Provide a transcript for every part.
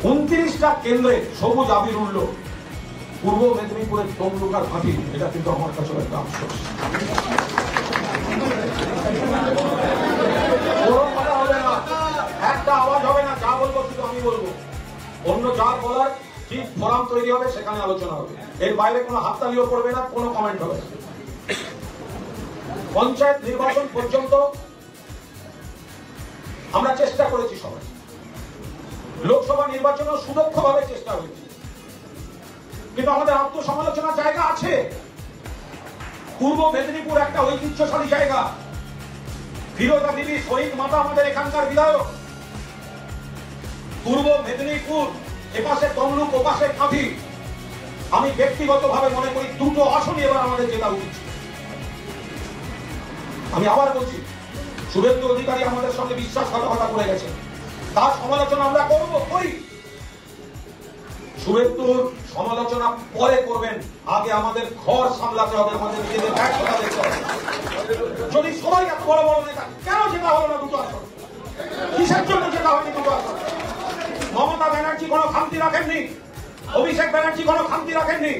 29টা কেন্দ্রে সবুজ আবির উঠল পূর্ব মেদিনীপুরের তমলুকার ঘাঁটি। এটা কিন্তু আমার কাছে একটা আফসোস। হবে না, একটা আওয়াজ হবে না, যা বলবো শুধু আমি বলবো, অন্য যা বলার ঠিক ফোরাম তৈরি হবে, সেখানে আলোচনা হবে। এর বাইরে কোনো হাততালিও করবে না, কোনো কমেন্ট হবে না। পঞ্চায়েত নির্বাচন পর্যন্ত আমরা চেষ্টা করেছি সবাই, লোকসভা নির্বাচনও সুদক্ষভাবে চেষ্টা হয়েছে, কিন্তু আমাদের আত্মসমালোচনার জায়গা আছে। পূর্ব মেদিনীপুর একটা ঐতিহ্যশালী জায়গা। ফিরোজা বিবি শহীদ মাতা আমাদের এখানকার বিধায়ক। পূর্ব মেদিনীপুর এপাশে তমলুক, ওপাশে কাঁথি। আমি ব্যক্তিগতভাবে মনে করি দুটো আসনই এবার আমাদের জেতা উচিত। আমি আবার বলছি, শুভেন্দু অধিকারী আমাদের সঙ্গে বিশ্বাসঘাতকতা করে গেছে, তার সমালোচনা আমরা করি। শুভেন্দুর সমালোচনা পরে করবেন, আগে আমাদের ঘর সামলাতে হবে, আমাদের নিজেদের ব্যর্থতা দেখতে হবে। যদি সবাই এত বড় বড় নেতা, কেন যেটা হলো না দুটো আসন? কিসের জন্য যেটা হয়নি দুটো আসন? মমতা ব্যানার্জি কোনো খামতি রাখেননি, অভিষেক ব্যানার্জি কোনো খামতি রাখেননি।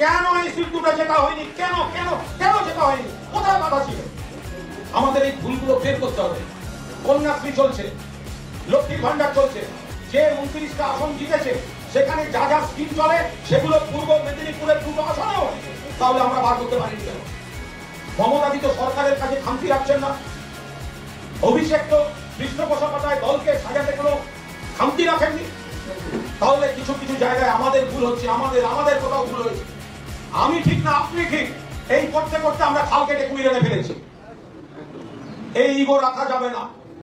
কেন এই সিটটা যেটা হয়নি? কেন কেন কেন যেটা হয়নি? কোথায় বাধা ছিল? আমাদের এই ভুলগুলো বের করতে হবে। কন্যাশ্রী চলছে, লক্ষ্মীর ভান্ডার চলছে, যে 29টা আসন জিতেছে সেখানে যা যা স্কিম চলে সেগুলো পূর্ব মেদিনীপুরের দুটো আসনেও, তাহলে আমরা বার করতে পারি। মমতাদি তো সরকারের কাছে খামতি রাখছেন না, অভিষেক তো পৃষ্ঠপোষকতায় দলকে সাজাতে কোনো খামতি রাখেননি। তাহলে কিছু কিছু জায়গায় আমাদের ভুল হচ্ছে, আমাদের কোথাও ভুল হয়েছে। আমি ঠিক না আপনি ঠিক, এই করতে করতে আমরা খাল কেটে কুমিরে ফেলেছি। এই ইগো রাখা যাবে না।